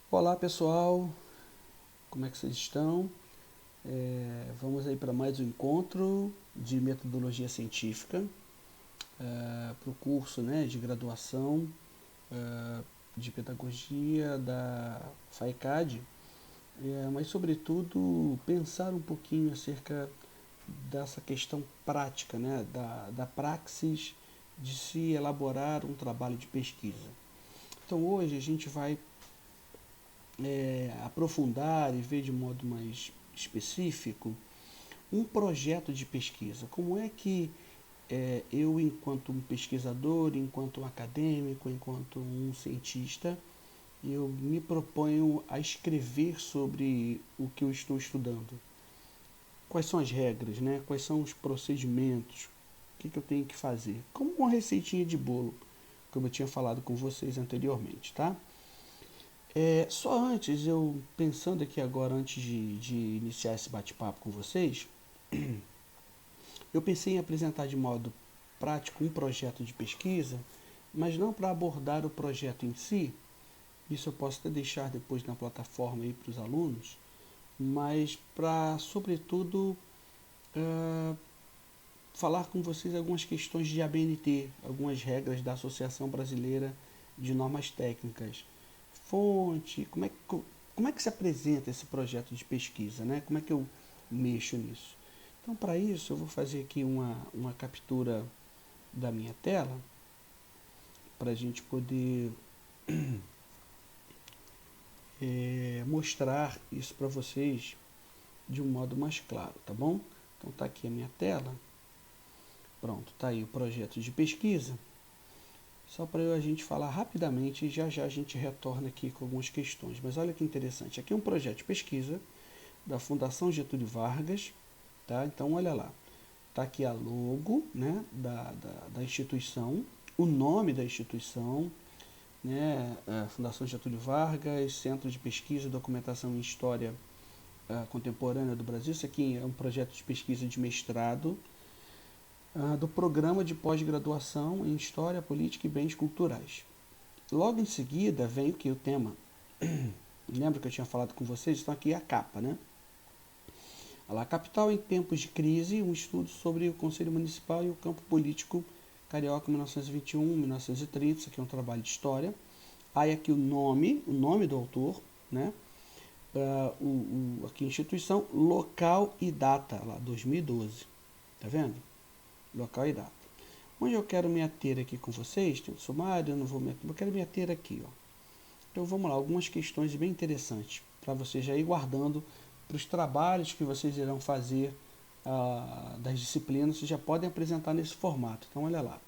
Olá pessoal, como é que vocês estão? Vamos aí para mais um encontro de metodologia científica para o curso, né, de graduação de pedagogia da FAICAD, mas sobretudo pensar um pouquinho acerca dessa questão prática, né, da praxis de se elaborar um trabalho de pesquisa. Então hoje a gente vai aprofundar e ver de modo mais específico um projeto de pesquisa. Como é que eu, enquanto um pesquisador, enquanto um acadêmico, enquanto um cientista, eu me proponho a escrever sobre o que eu estou estudando? Quais são as regras, né? Quais são os procedimentos? O que eu tenho que fazer? Como uma receitinha de bolo, como eu tinha falado com vocês anteriormente, tá? Só antes, eu pensando aqui agora, antes de iniciar esse bate-papo com vocês, eu pensei em apresentar de modo prático um projeto de pesquisa, mas não para abordar o projeto em si, isso eu posso até deixar depois na plataforma aí para os alunos, mas para, sobretudo, uh, falar com vocês algumas questões de ABNT, algumas regras da Associação Brasileira de Normas Técnicas. Fonte, como é que se apresenta esse projeto de pesquisa, né? Como é que eu mexo nisso? Então, para isso, eu vou fazer aqui uma captura da minha tela, para a gente poder mostrar isso para vocês de um modo mais claro, tá bom? Então, tá aqui a minha tela. Pronto, tá aí o projeto de pesquisa. Só para a gente falar rapidamente e já já a gente retorna aqui com algumas questões. Mas olha que interessante, aqui é um projeto de pesquisa da Fundação Getúlio Vargas, tá? Então olha lá, tá aqui a logo, né, da instituição, o nome da instituição, né, a Fundação Getúlio Vargas, Centro de Pesquisa e Documentação em História Contemporânea do Brasil. Isso aqui é um projeto de pesquisa de mestrado do programa de pós-graduação em História, Política e Bens Culturais. Logo em seguida vem o que? O tema. Lembra que eu tinha falado com vocês? Então aqui é a capa, né? Olha lá, Capital em Tempos de Crise, um estudo sobre o Conselho Municipal e o campo político carioca 1921-1930, isso aqui é um trabalho de história. Aí aqui o nome do autor, né? Aqui instituição, local e data, lá, 2012. Tá vendo? Local e data. Onde eu quero me ater aqui com vocês, tem um sumário, eu não vou me ater, eu quero me ater aqui, ó. Então vamos lá, algumas questões bem interessantes para vocês já ir guardando para os trabalhos que vocês irão fazer das disciplinas, vocês já podem apresentar nesse formato. Então olha lá.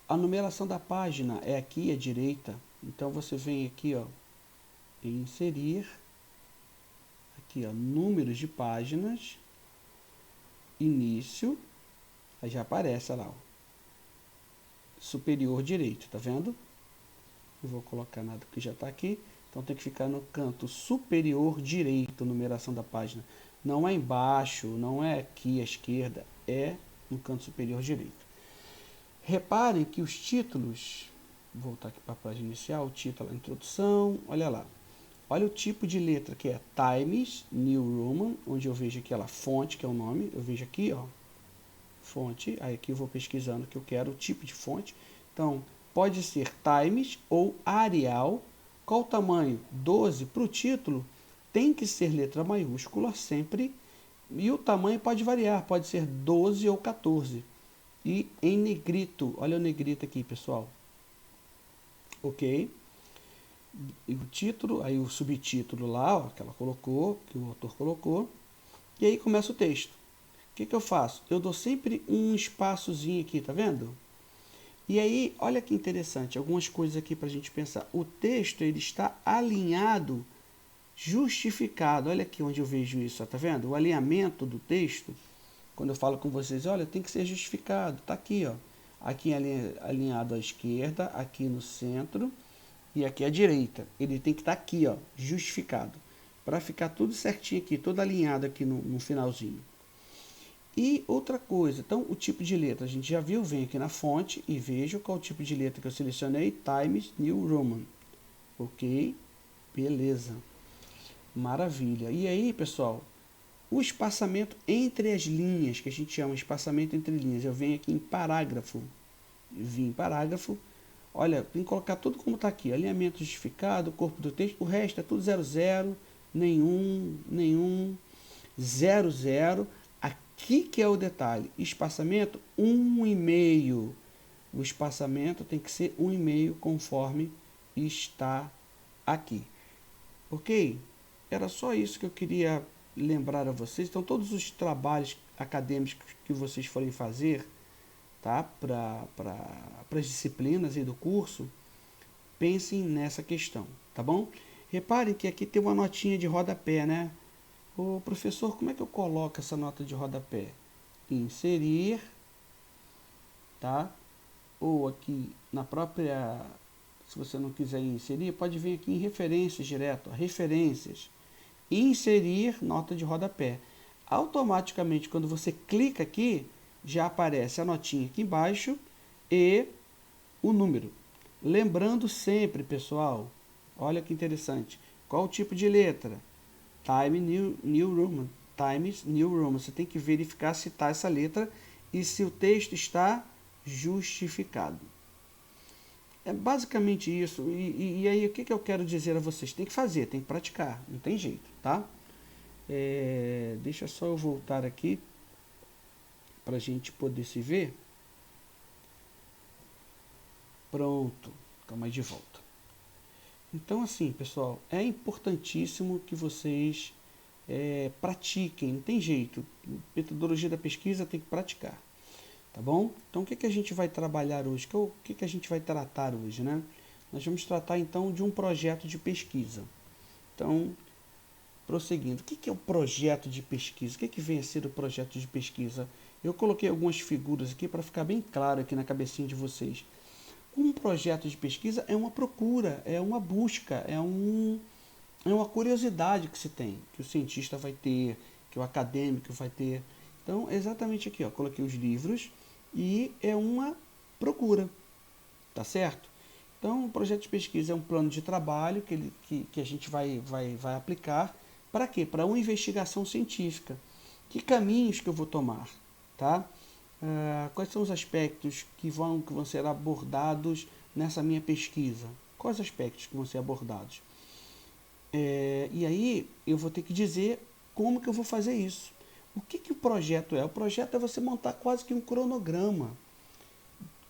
A numeração da página é aqui à direita, então você vem aqui, ó, em inserir, aqui, ó, números de páginas, início, aí já aparece, olha lá, ó, superior direito, tá vendo? Não vou colocar nada porque já está aqui. Então tem que ficar no canto superior direito, numeração da página. Não é embaixo, não é aqui à esquerda, é no canto superior direito. Reparem que os títulos, vou voltar aqui para a página inicial, o título, a introdução, olha lá. Olha o tipo de letra que é Times New Roman, onde eu vejo aqui a fonte, que é o nome, eu vejo aqui, ó, fonte, aí aqui eu vou pesquisando que eu quero o tipo de fonte. Então, pode ser Times ou Arial. Qual o tamanho? 12 para o título, tem que ser letra maiúscula sempre, e o tamanho pode variar, pode ser 12 ou 14. E em negrito, olha o negrito aqui, pessoal. Ok? E o título, aí o subtítulo lá, ó, que ela colocou, que o autor colocou, e aí começa o texto. O que eu faço? Eu dou sempre um espaçozinho aqui, tá vendo? E aí, olha que interessante, algumas coisas aqui para a gente pensar. O texto ele está alinhado, justificado. Olha aqui onde eu vejo isso, tá vendo? O alinhamento do texto, quando eu falo com vocês, olha, tem que ser justificado. Tá aqui, ó. Aqui alinhado à esquerda, aqui no centro e aqui à direita. Ele tem que estar aqui, ó, justificado. Para ficar tudo certinho aqui, todo alinhado aqui no finalzinho. E outra coisa, então o tipo de letra a gente já viu, vem aqui na fonte e vejo qual o tipo de letra que eu selecionei, Times New Roman. Ok? Beleza. Maravilha. E aí, pessoal, o espaçamento entre as linhas, que a gente chama de espaçamento entre linhas, eu venho aqui em parágrafo. Vim em parágrafo. Olha, tem que colocar tudo como está aqui. Alinhamento justificado, corpo do texto. O resto é tudo 00, nenhum, 00. Aqui que é o detalhe. Espaçamento 1,5. O espaçamento tem que ser 1,5 conforme está aqui. Ok? Era só isso que eu queria lembrar a vocês. Então, todos os trabalhos acadêmicos que vocês forem fazer, tá? Para as disciplinas aí do curso, pensem nessa questão, tá bom? Reparem que aqui tem uma notinha de rodapé, né? Ô, professor, como é que eu coloco essa nota de rodapé? Inserir, tá? Ou aqui na própria, se você não quiser inserir, pode vir aqui em referências direto, referências, inserir nota de rodapé. Automaticamente, quando você clica aqui, já aparece a notinha aqui embaixo e o número. Lembrando sempre, pessoal, olha que interessante, qual o tipo de letra? Times New Roman. Você tem que verificar se está essa letra e se o texto está justificado. É basicamente isso. E aí, o que eu quero dizer a vocês? Tem que fazer, tem que praticar, não tem jeito, tá? Deixa só eu voltar aqui para a gente poder se ver. Pronto, calma aí de volta. Então, assim, pessoal, é importantíssimo que vocês pratiquem, não tem jeito. Metodologia da pesquisa tem que praticar, tá bom? Então, o que a gente vai trabalhar hoje? O que a gente vai tratar hoje, né? Nós vamos tratar, então, de um projeto de pesquisa. Então, prosseguindo, o que é o projeto de pesquisa? O que vem a ser o projeto de pesquisa? Eu coloquei algumas figuras aqui para ficar bem claro aqui na cabecinha de vocês. Um projeto de pesquisa é uma procura, é uma busca, é uma curiosidade que se tem, que o cientista vai ter, que o acadêmico vai ter. Então, exatamente aqui, ó, coloquei os livros e é uma procura, tá certo? Então, o projeto de pesquisa é um plano de trabalho que a gente vai aplicar. Para quê? Para uma investigação científica. Que caminhos que eu vou tomar, tá? Quais são os aspectos que vão ser abordados nessa minha pesquisa? Quais aspectos que vão ser abordados? E aí eu vou ter que dizer como que eu vou fazer isso. O que o projeto é? O projeto é você montar quase que um cronograma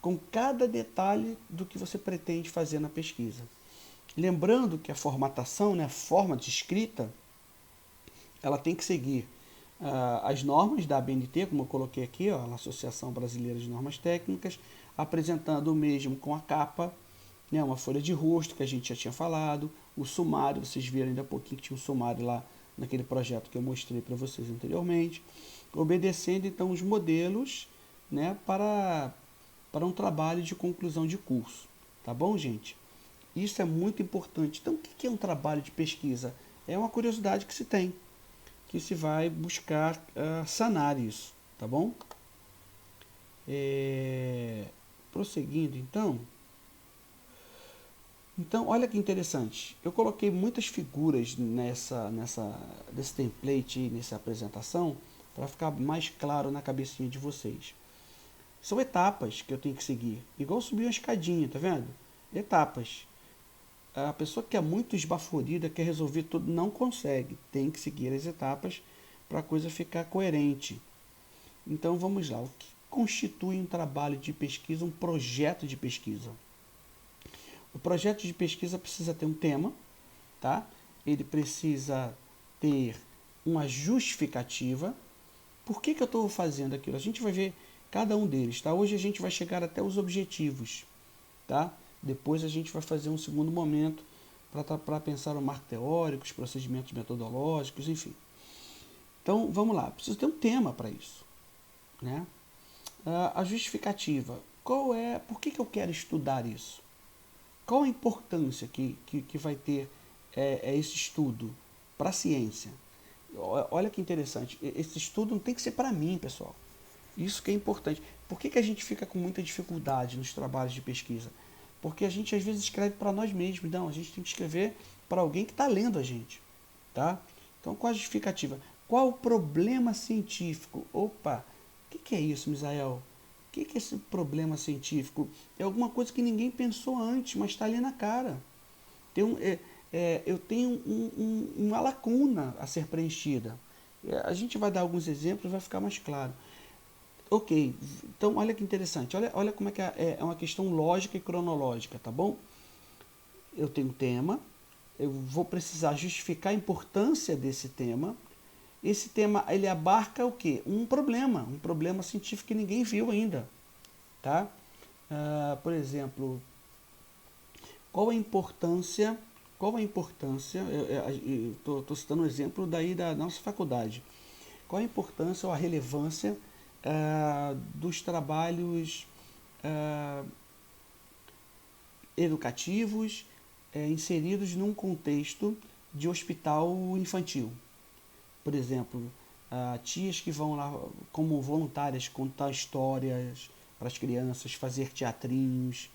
com cada detalhe do que você pretende fazer na pesquisa. Lembrando que a formatação, né, a forma de escrita, ela tem que seguir as normas da ABNT, como eu coloquei aqui, ó, na Associação Brasileira de Normas Técnicas, apresentando o mesmo com a capa, né, uma folha de rosto, que a gente já tinha falado, o sumário, vocês viram ainda há pouquinho que tinha um sumário lá naquele projeto que eu mostrei para vocês anteriormente, obedecendo então os modelos, né, para um trabalho de conclusão de curso. Tá bom, gente? Isso é muito importante. Então, o que é um trabalho de pesquisa? É uma curiosidade que se tem, que se vai buscar sanar isso, tá bom? Prosseguindo, então. Então, olha que interessante. Eu coloquei muitas figuras nesse template, nessa apresentação, para ficar mais claro na cabecinha de vocês. São etapas que eu tenho que seguir. Igual subir uma escadinha, tá vendo? Etapas. A pessoa que é muito esbaforida, quer resolver tudo, não consegue. Tem que seguir as etapas para a coisa ficar coerente. Então vamos lá. O que constitui um trabalho de pesquisa, um projeto de pesquisa? O projeto de pesquisa precisa ter um tema, tá? Ele precisa ter uma justificativa. Por que eu estou fazendo aquilo? A gente vai ver cada um deles, tá? Hoje a gente vai chegar até os objetivos, tá? Depois a gente vai fazer um segundo momento para pensar o marco teórico, os procedimentos metodológicos, enfim. Então, vamos lá. Preciso ter um tema para isso, né? A justificativa. Por que eu quero estudar isso? Qual a importância que vai ter esse estudo para a ciência? Olha que interessante. Esse estudo não tem que ser para mim, pessoal. Isso que é importante. Por que a gente fica com muita dificuldade nos trabalhos de pesquisa? Porque a gente às vezes escreve para nós mesmos. Não, a gente tem que escrever para alguém que está lendo a gente. Tá? Então, qual a justificativa? Qual o problema científico? Opa, o que é isso, Misael? O que é esse problema científico? É alguma coisa que ninguém pensou antes, mas está ali na cara. Eu tenho uma lacuna a ser preenchida. A gente vai dar alguns exemplos, vai ficar mais claro. Ok, então olha que interessante. Olha como é que é uma questão lógica e cronológica, tá bom? Eu tenho um tema, eu vou precisar justificar a importância desse tema. Esse tema, ele abarca o quê? Um problema científico que ninguém viu ainda, tá? Por exemplo, qual a importância, eu estou citando um exemplo daí da nossa faculdade, qual a importância ou a relevância dos trabalhos educativos inseridos num contexto de hospital infantil? Por exemplo, tias que vão lá como voluntárias contar histórias para as crianças, fazer teatrinhos.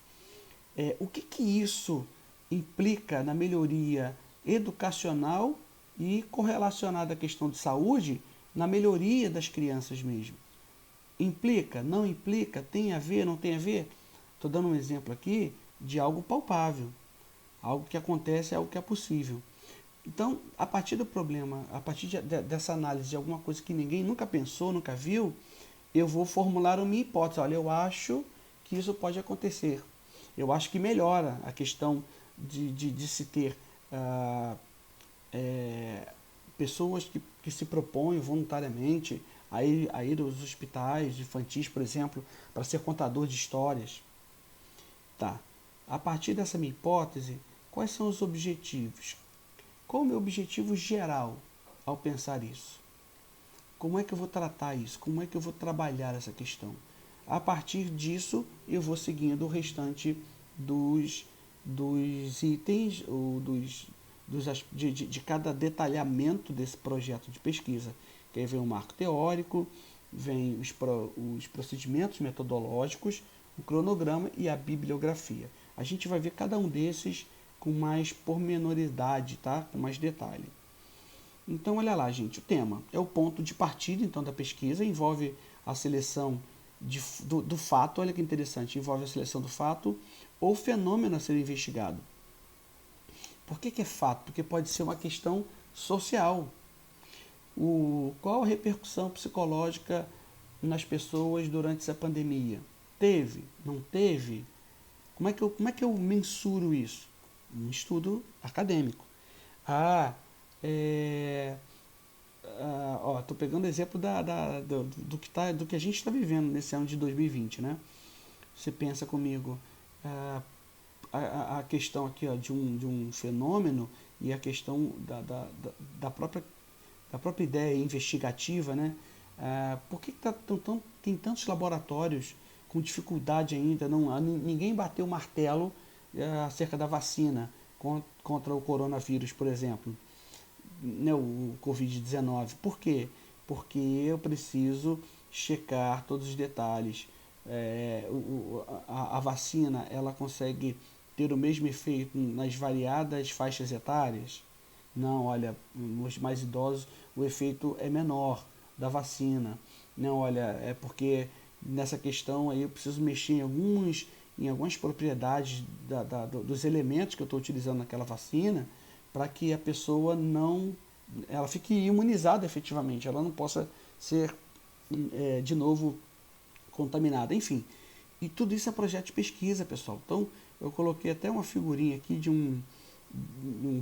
O que isso implica na melhoria educacional e correlacionada à questão de saúde, na melhoria das crianças mesmo? Implica? Não implica? Tem a ver? Não tem a ver? Estou dando um exemplo aqui de algo palpável, algo que acontece, algo que é possível. Então, a partir do problema, a partir dessa análise de alguma coisa que ninguém nunca pensou, nunca viu, eu vou formular uma hipótese. Olha, eu acho que isso pode acontecer. Eu acho que melhora a questão de se ter pessoas que se propõem voluntariamente a ir aos hospitais infantis, por exemplo, para ser contador de histórias. Tá. A partir dessa minha hipótese, quais são os objetivos? Qual o meu objetivo geral ao pensar isso? Como é que eu vou tratar isso? Como é que eu vou trabalhar essa questão? A partir disso, eu vou seguindo o restante dos itens, ou de cada detalhamento desse projeto de pesquisa. Que aí vem o marco teórico, vem os procedimentos metodológicos, o cronograma e a bibliografia. A gente vai ver cada um desses com mais pormenoridade, tá? Com mais detalhe. Então, olha lá, gente, o tema é o ponto de partida então da pesquisa, envolve a seleção do fato, olha que interessante, envolve a seleção do fato ou fenômeno a ser investigado. Por que é fato? Porque pode ser uma questão social. Qual a repercussão psicológica nas pessoas durante essa pandemia? Teve? Não teve? Como é que eu mensuro isso? Um estudo acadêmico. Estou pegando o exemplo do que a gente está vivendo nesse ano de 2020, né? Você pensa comigo, a questão aqui de um fenômeno e a questão da própria ideia investigativa, né? Por que tem tantos laboratórios com dificuldade ainda? Ninguém bateu o martelo acerca da vacina contra o coronavírus, por exemplo, né, o Covid-19. Por quê? Porque eu preciso checar todos os detalhes. A vacina, ela consegue ter o mesmo efeito nas variadas faixas etárias? Não, olha, nos mais idosos o efeito é menor da vacina. Não, olha, é porque nessa questão aí eu preciso mexer em algumas propriedades dos elementos que eu estou utilizando naquela vacina para que a pessoa ela fique imunizada efetivamente, ela não possa ser de novo contaminada, enfim. E tudo isso é projeto de pesquisa, pessoal. Então, eu coloquei até uma figurinha aqui de um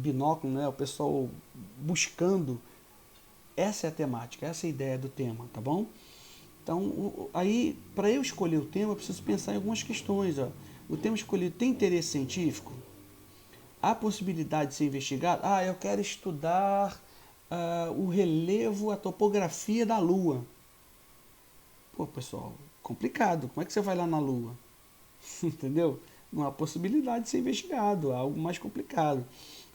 binóculo, né? O pessoal buscando. Essa é a temática, essa é a ideia do tema, tá bom? Então, aí, para eu escolher o tema, eu preciso pensar em algumas questões. Ó. O tema escolhido tem interesse científico? Há possibilidade de ser investigado? Eu quero estudar o relevo, a topografia da Lua. Pô, pessoal, complicado. Como é que você vai lá na Lua? Entendeu? Não há possibilidade de ser investigado, há algo mais complicado.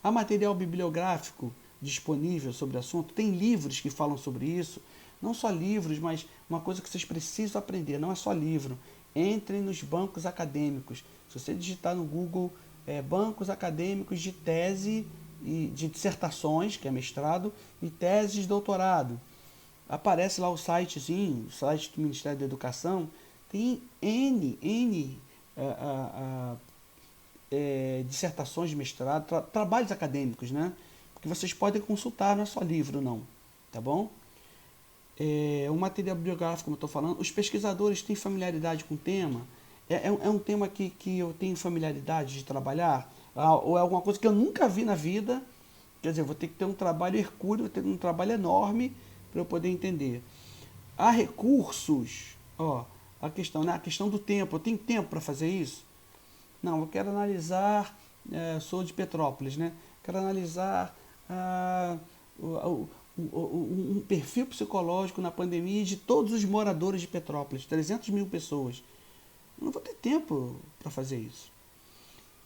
Há material bibliográfico disponível sobre o assunto? Tem livros que falam sobre isso? Não só livros, mas uma coisa que vocês precisam aprender, não é só livro. Entrem nos bancos acadêmicos. Se você digitar no Google bancos acadêmicos de tese e de dissertações, que é mestrado, e teses de doutorado, aparece lá o sitezinho, o site do Ministério da Educação, tem N dissertações de mestrado, trabalhos acadêmicos, né? Que vocês podem consultar, não é só livro, não, tá bom? O material bibliográfico, como eu estou falando, os pesquisadores têm familiaridade com o tema, é um tema que eu tenho familiaridade de trabalhar, ou é alguma coisa que eu nunca vi na vida, quer dizer, vou ter que ter um trabalho hercúleo, vou ter um trabalho enorme para eu poder entender. Há recursos, a questão, né? A questão do tempo, eu tenho tempo para fazer isso? Não, eu quero analisar, sou de Petrópolis, né? Quero analisar um perfil psicológico na pandemia de todos os moradores de Petrópolis, 300 mil pessoas. Eu não vou ter tempo para fazer isso.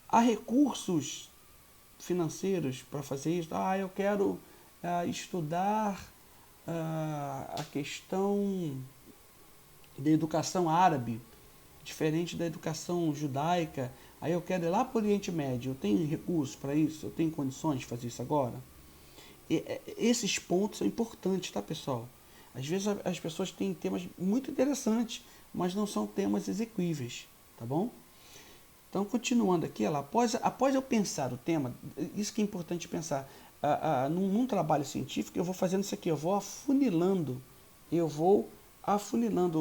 Há recursos financeiros para fazer isso? Eu quero estudar a questão da educação árabe, diferente da educação judaica. Aí eu quero ir lá para o Oriente Médio. Eu tenho recursos para isso? Eu tenho condições de fazer isso agora? Esses pontos são importantes, tá, pessoal? Às vezes as pessoas têm temas muito interessantes, mas não são temas exequíveis, tá bom? Então, continuando aqui, após eu pensar o tema, isso que é importante pensar, num trabalho científico, eu vou fazendo isso aqui, eu vou afunilando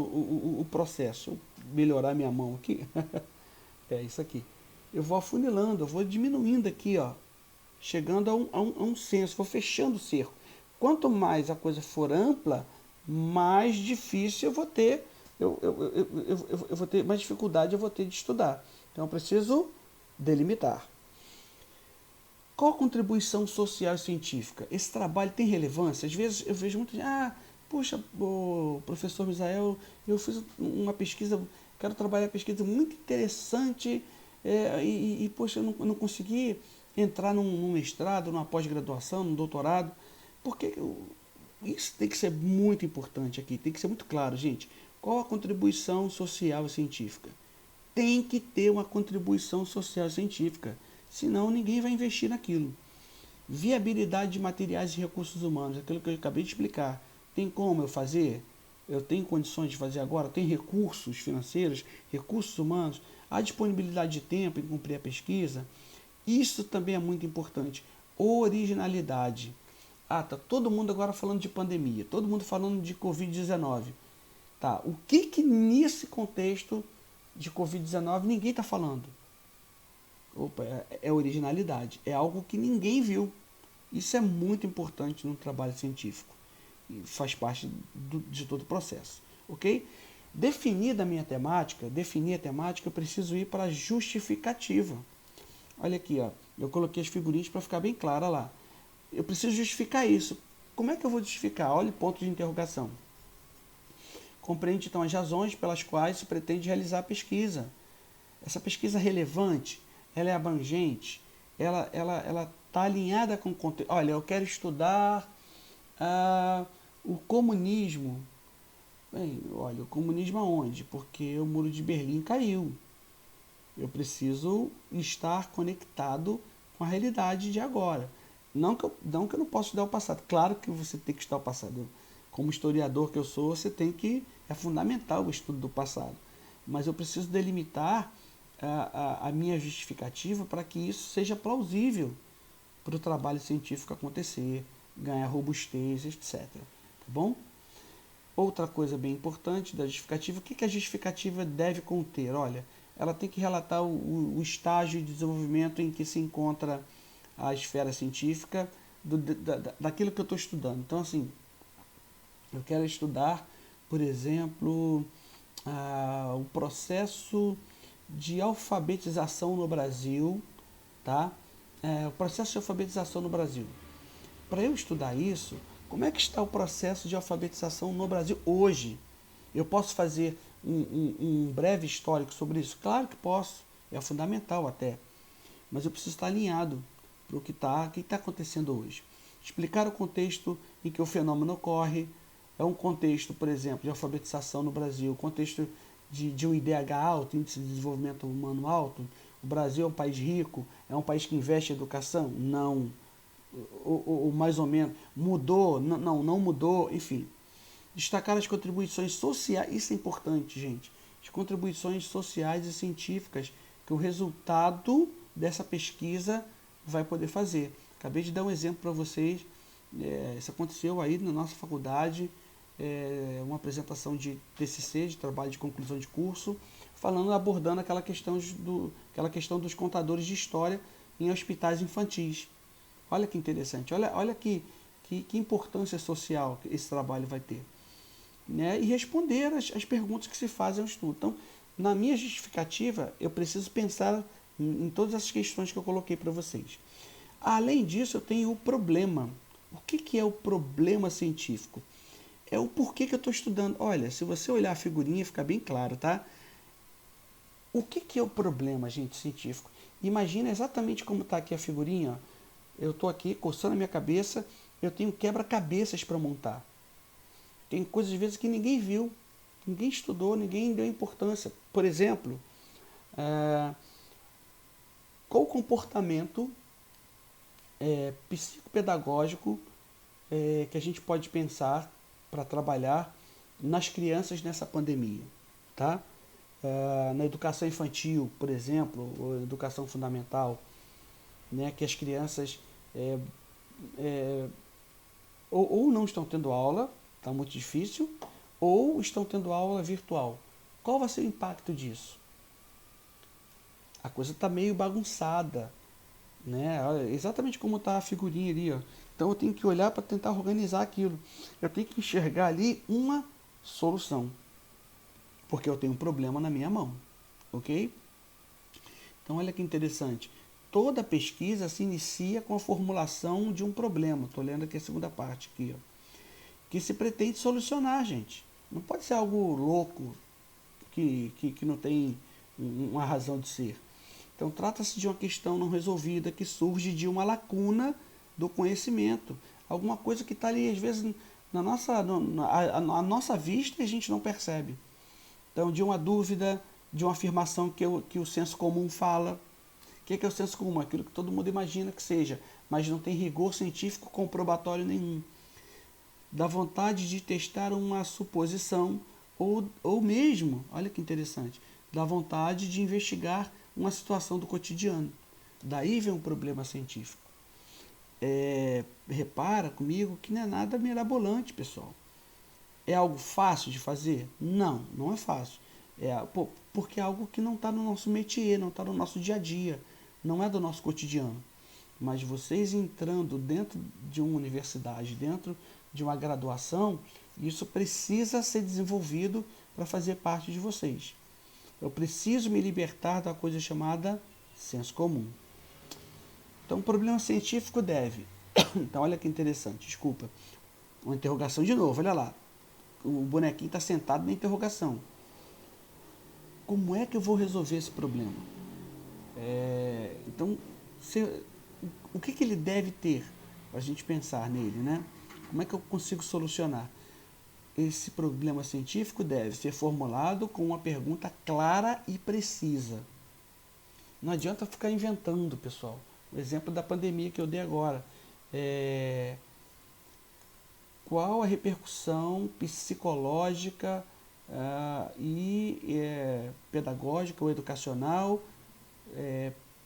o processo. Vou melhorar minha mão aqui. É isso aqui. Eu vou afunilando, eu vou diminuindo aqui, chegando a um senso, vou fechando o cerco. Quanto mais a coisa for ampla, mais difícil eu vou ter, eu vou ter mais dificuldade eu vou ter de estudar. Então eu preciso delimitar. Qual a contribuição social e científica? Esse trabalho tem relevância? Às vezes eu vejo muita gente, puxa, professor Misael, eu fiz uma pesquisa, quero trabalhar a pesquisa muito interessante, poxa, eu não consegui entrar num mestrado, numa pós-graduação, num doutorado, porque isso tem que ser muito importante aqui, tem que ser muito claro, gente. Qual a contribuição social e científica? Tem que ter uma contribuição social e científica, senão ninguém vai investir naquilo. Viabilidade de materiais e recursos humanos, aquilo que eu acabei de explicar. Tem como eu fazer? Eu tenho condições de fazer agora? Tem recursos financeiros, recursos humanos? Há disponibilidade de tempo em cumprir a pesquisa? Isso também é muito importante. Originalidade. Tá todo mundo agora falando de pandemia, todo mundo falando de Covid-19. Tá, o que nesse contexto de Covid-19 ninguém está falando? Opa, é originalidade. É algo que ninguém viu. Isso é muito importante no trabalho científico. E faz parte de todo o processo. Ok? Definir a temática, eu preciso ir para a justificativa. Olha aqui, eu coloquei as figurinhas para ficar bem clara lá. Eu preciso justificar isso. Como é que eu vou justificar? Olha o ponto de interrogação. Compreende então as razões pelas quais se pretende realizar a pesquisa. Essa pesquisa é relevante, ela é abrangente, ela está alinhada com o conteúdo. Olha, eu quero estudar o comunismo. Bem, olha, o comunismo aonde? Porque o muro de Berlim caiu. Eu preciso estar conectado com a realidade de agora. Não que eu não possa estudar o passado. Claro que você tem que estudar o passado. Como historiador que eu sou, é fundamental o estudo do passado. Mas eu preciso delimitar a minha justificativa para que isso seja plausível para o trabalho científico acontecer, ganhar robustez, etc. Tá bom? Outra coisa bem importante da justificativa, o que a justificativa deve conter? Olha, ela tem que relatar o estágio de desenvolvimento em que se encontra a esfera científica daquilo que eu estou estudando. Então, assim, eu quero estudar, por exemplo, o processo de alfabetização no Brasil, tá? O processo de alfabetização no Brasil. Para eu estudar isso, como é que está o processo de alfabetização no Brasil hoje? Eu posso fazer um breve histórico sobre isso? Claro que posso, é fundamental até. Mas eu preciso estar alinhado para o que está acontecendo hoje. Explicar o contexto em que o fenômeno ocorre, é um contexto, por exemplo, de alfabetização no Brasil, contexto de um IDH alto, índice de desenvolvimento humano alto? O Brasil é um país rico? É um país que investe em educação? Não. Ou mais ou menos. Mudou? Não mudou. Enfim. Destacar as contribuições sociais. Isso é importante, gente. As contribuições sociais e científicas que o resultado dessa pesquisa vai poder fazer. Acabei de dar um exemplo para vocês. Isso aconteceu aí na nossa faculdade. Uma apresentação de TCC, de trabalho de conclusão de curso, abordando aquela questão dos contadores de história em hospitais infantis. Olha que interessante, olha que importância social que esse trabalho vai ter. Né? E responder as perguntas que se fazem ao estudo. Então, na minha justificativa, eu preciso pensar em todas essas questões que eu coloquei para vocês. Além disso, eu tenho o problema. O que é o problema científico? É o porquê que eu estou estudando. Olha, se você olhar a figurinha, fica bem claro, tá? O que é o problema, gente, científico? Imagina exatamente como está aqui a figurinha. Ó. Eu estou aqui coçando a minha cabeça, eu tenho quebra-cabeças para montar. Tem coisas, às vezes, que ninguém viu, ninguém estudou, ninguém deu importância. Por exemplo, qual o comportamento psicopedagógico que a gente pode pensar para trabalhar nas crianças nessa pandemia, tá? Na educação infantil, por exemplo, ou educação fundamental, né, que as crianças ou não estão tendo aula, está muito difícil, ou estão tendo aula virtual. Qual vai ser o impacto disso? A coisa está meio bagunçada, né? Exatamente como está a figurinha ali, ó. Então eu tenho que olhar para tentar organizar aquilo. Eu tenho que enxergar ali uma solução, porque eu tenho um problema na minha mão, ok? Então olha que interessante. Toda pesquisa se inicia com a formulação de um problema. Estou lendo aqui a segunda parte aqui, ó, que se pretende solucionar, gente. Não pode ser algo louco que não tem uma razão de ser. Então trata-se de uma questão não resolvida que surge de uma lacuna do conhecimento. Alguma coisa que está ali, às vezes, a nossa vista e a gente não percebe. Então, de uma dúvida, de uma afirmação que o senso comum fala. O que é o senso comum? Aquilo que todo mundo imagina que seja, mas não tem rigor científico comprobatório nenhum. Da vontade de testar uma suposição ou mesmo, olha que interessante, da vontade de investigar uma situação do cotidiano. Daí vem um problema científico. Repara comigo que não é nada mirabolante, pessoal. É algo fácil de fazer? Não, não é fácil. Porque é algo que não está no nosso métier, não está no nosso dia a dia, não é do nosso cotidiano. Mas vocês entrando dentro de uma universidade, dentro de uma graduação, isso precisa ser desenvolvido para fazer parte de vocês. Eu preciso me libertar da coisa chamada senso comum. Então, o problema científico deve... Então, olha que interessante, desculpa. Uma interrogação de novo, olha lá. O bonequinho está sentado na interrogação. Como é que eu vou resolver esse problema? Então, o que ele deve ter para a gente pensar nele, né? Como é que eu consigo solucionar? Esse problema científico deve ser formulado com uma pergunta clara e precisa. Não adianta ficar inventando, pessoal. O exemplo da pandemia que eu dei agora. Qual a repercussão psicológica e pedagógica ou educacional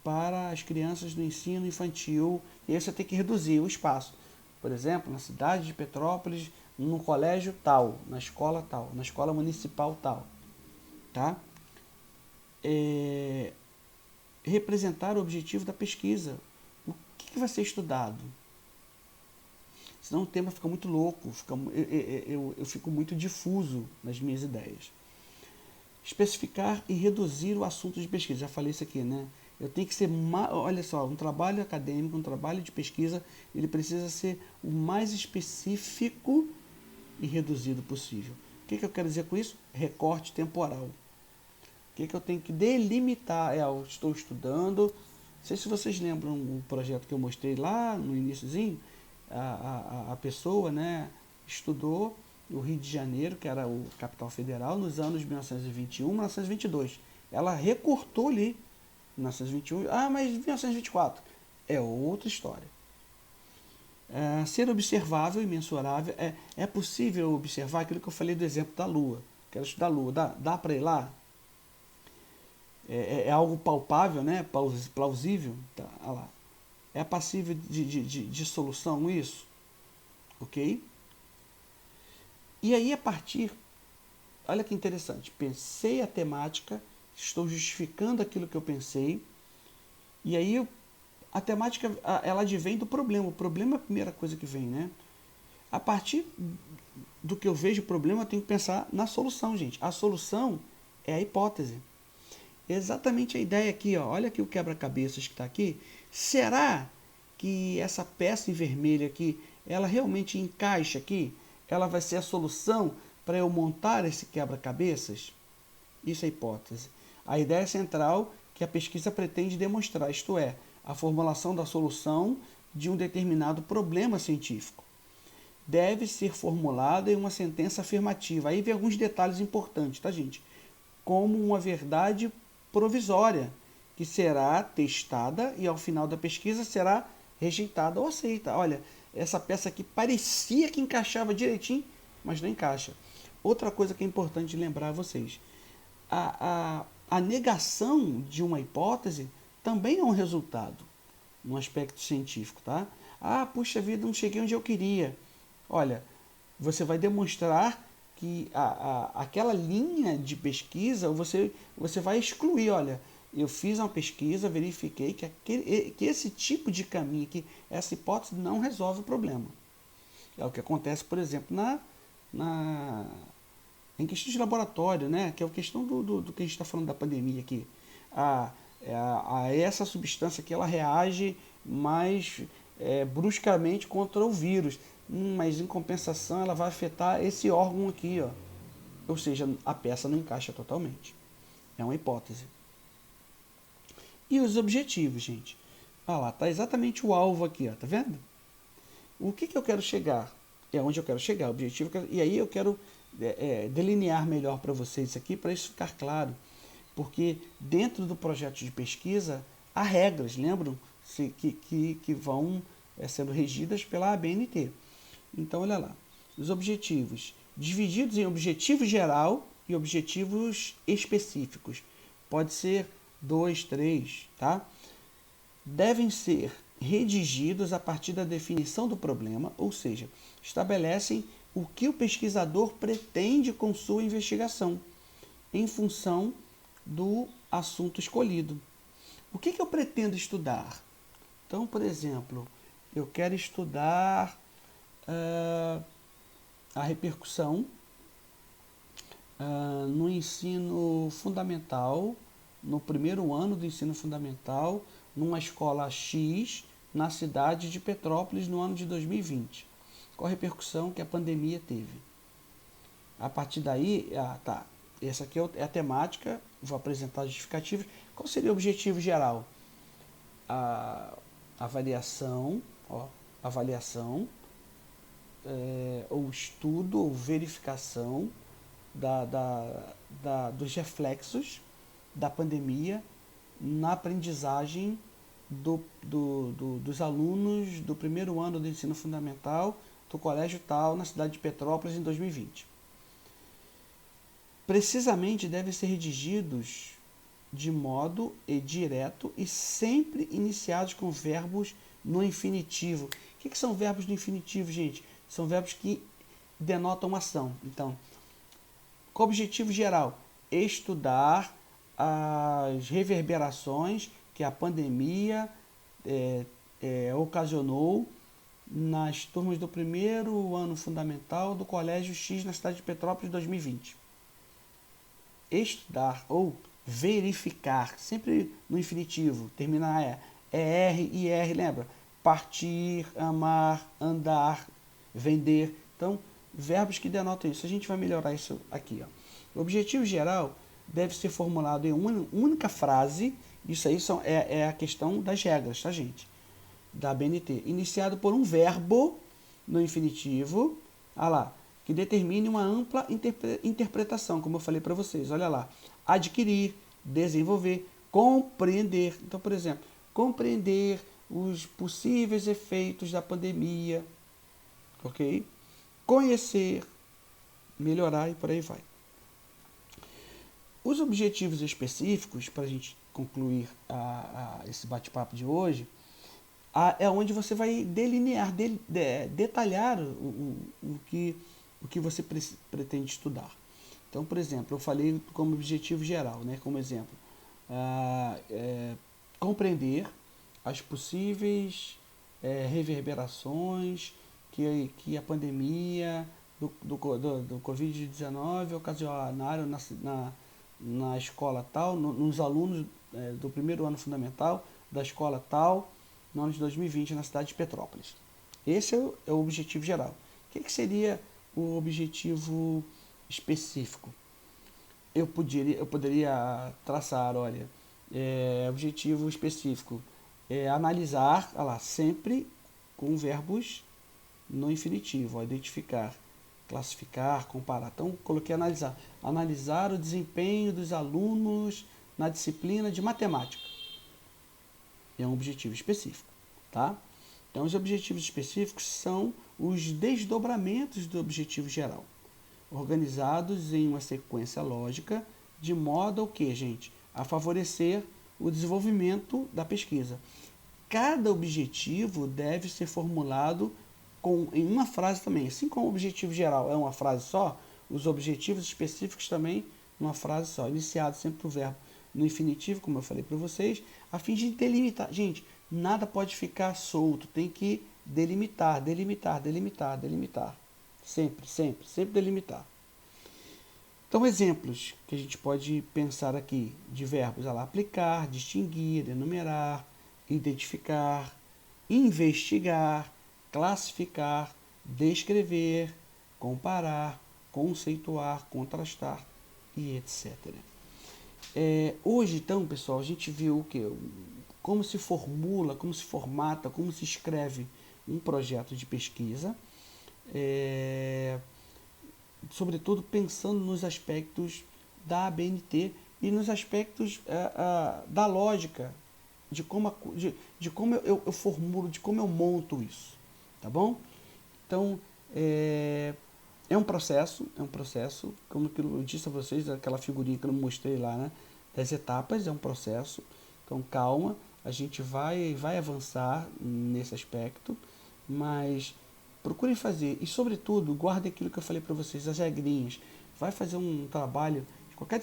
para as crianças do ensino infantil? E aí você tem que reduzir o espaço. Por exemplo, na cidade de Petrópolis, no colégio tal, na escola municipal tal. Tá? Representar o objetivo da pesquisa. O que vai ser estudado? Senão o tema fica muito louco, eu fico muito difuso nas minhas ideias. Especificar e reduzir o assunto de pesquisa. Já falei isso aqui, né? Eu tenho que ser, olha só, um trabalho acadêmico, um trabalho de pesquisa, ele precisa ser o mais específico e reduzido possível. O que eu quero dizer com isso? Recorte temporal. O que eu tenho que delimitar? Eu estou estudando, não sei se vocês lembram o projeto que eu mostrei lá no iniciozinho, a pessoa, né, estudou o Rio de Janeiro, que era o capital federal, nos anos 1921, 1922. Ela recortou ali, 1921, mas 1924 é outra história. Ser observável e mensurável, é possível observar aquilo que eu falei do exemplo da Lua. Quero estudar a Lua, dá para ir lá? É algo palpável, né? Plausível? Tá, olha lá. É passível de solução isso? Ok? E aí, a partir, olha que interessante, pensei a temática, estou justificando aquilo que eu pensei, e aí a temática, ela advém do problema. O problema é a primeira coisa que vem, né? A partir do que eu vejo o problema, eu tenho que pensar na solução, gente. A solução é a hipótese. Exatamente a ideia aqui, ó. Olha aqui o quebra-cabeças que está aqui. Será que essa peça em vermelho aqui, ela realmente encaixa aqui? Ela vai ser a solução para eu montar esse quebra-cabeças? Isso é a hipótese. A ideia central que a pesquisa pretende demonstrar, isto é, a formulação da solução de um determinado problema científico. Deve ser formulada em uma sentença afirmativa. Aí vem alguns detalhes importantes, tá, gente? Como uma verdade provisória, que será testada e ao final da pesquisa será rejeitada ou aceita. Olha, essa peça aqui parecia que encaixava direitinho, mas não encaixa. Outra coisa que é importante lembrar a vocês, a negação de uma hipótese também é um resultado no aspecto científico, tá? Puxa vida, não cheguei onde eu queria. Olha, você vai demonstrar que aquela linha de pesquisa você vai excluir. Olha, eu fiz uma pesquisa, verifiquei que esse tipo de caminho, que essa hipótese não resolve o problema. É o que acontece, por exemplo, em questão de laboratório, né? Que é a questão do que a gente está falando da pandemia aqui. Essa substância que ela reage mais bruscamente contra o vírus, mas em compensação ela vai afetar esse órgão aqui, ó. Ou seja, a peça não encaixa totalmente. É uma hipótese. E os objetivos, gente? Olha lá, tá exatamente o alvo aqui, ó, tá vendo? O que eu quero chegar? É onde eu quero chegar, o objetivo. E aí eu quero delinear melhor para vocês isso aqui, para isso ficar claro. Porque dentro do projeto de pesquisa há regras, lembram? Que vão sendo regidas pela ABNT. Então, olha lá. Os objetivos divididos em objetivo geral e objetivos específicos. Pode ser 2, 3, tá? Devem ser redigidos a partir da definição do problema, ou seja, estabelecem o que o pesquisador pretende com sua investigação, em função do assunto escolhido. O que eu pretendo estudar? Então, por exemplo, eu quero estudar a repercussão no ensino fundamental, no primeiro ano do ensino fundamental, numa escola X, na cidade de Petrópolis, no ano de 2020. Qual a repercussão que a pandemia teve? A partir daí, essa aqui é a temática, vou apresentar justificativos. Qual seria o objetivo geral? A avaliação, ou estudo, ou verificação dos reflexos da pandemia na aprendizagem dos alunos do primeiro ano do ensino fundamental do colégio tal, na cidade de Petrópolis, em 2020. Precisamente devem ser redigidos de modo direto e sempre iniciados com verbos no infinitivo. O que são verbos no infinitivo, gente? São verbos que denotam ação. Então, com o objetivo geral, estudar as reverberações que a pandemia ocasionou nas turmas do primeiro ano fundamental do Colégio X na cidade de Petrópolis 2020. Estudar ou verificar, sempre no infinitivo, terminar R e R, lembra? Partir, amar, andar, vender. Então, verbos que denotam isso. A gente vai melhorar isso aqui, ó. O objetivo geral deve ser formulado em uma única frase. Isso aí é a questão das regras, tá, gente? Da BNT. Iniciado por um verbo no infinitivo. Lá. que determine uma ampla interpretação, como eu falei para vocês. Olha lá, adquirir, desenvolver, compreender. Então, por exemplo, compreender os possíveis efeitos da pandemia, ok? Conhecer, melhorar e por aí vai. Os objetivos específicos, para a gente concluir esse bate-papo de hoje, é onde você vai delinear, detalhar o que você pretende estudar. Então, por exemplo, eu falei como objetivo geral, né, como exemplo, compreender as possíveis reverberações que a pandemia do Covid-19 ocasionaram na escola tal, nos alunos do primeiro ano fundamental da escola tal, no ano de 2020, na cidade de Petrópolis. Esse é o objetivo geral. O que seria o objetivo específico? Eu poderia traçar, olha, objetivo específico analisar, olha lá, sempre com verbos no infinitivo, ó, identificar, classificar, comparar. Então, coloquei analisar. Analisar o desempenho dos alunos na disciplina de matemática. É um objetivo específico, tá? Então, os objetivos específicos são os desdobramentos do objetivo geral, organizados em uma sequência lógica, de modo ao que, gente, a favorecer o desenvolvimento da pesquisa. Cada objetivo deve ser formulado em uma frase também. Assim como o objetivo geral é uma frase só, os objetivos específicos também uma frase só, iniciado sempre por verbo no infinitivo, como eu falei para vocês, a fim de delimitar. Gente, nada pode ficar solto, tem que delimitar. Sempre delimitar. Então, exemplos que a gente pode pensar aqui de verbos: aplicar, distinguir, enumerar, identificar, investigar, classificar, descrever, comparar, conceituar, contrastar e etc. Hoje, então, pessoal, a gente viu o que? Como se formula, como se formata, como se escreve um projeto de pesquisa, sobretudo pensando nos aspectos da ABNT e nos aspectos da lógica, de como eu formulo, de como eu monto isso, tá bom? Então, é um processo, como eu disse a vocês, aquela figurinha que eu mostrei lá, né, das etapas, é um processo. Então, calma, a gente vai avançar nesse aspecto, mas procurem fazer, e sobretudo, guardem aquilo que eu falei para vocês, as regrinhas. Vai fazer um trabalho de qualquer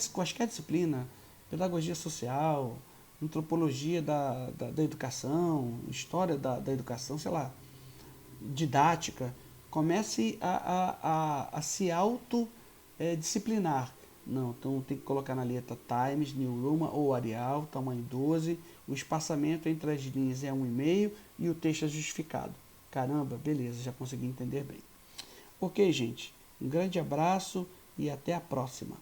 disciplina, pedagogia social, antropologia da educação, história da educação, sei lá, didática. Comece a se autodisciplinar. Não, então tem que colocar na letra Times New Roman ou Arial, tamanho 12, o espaçamento entre as linhas é 1,5 e o texto é justificado. Caramba, beleza, já consegui entender bem. Ok, gente, um grande abraço e até a próxima.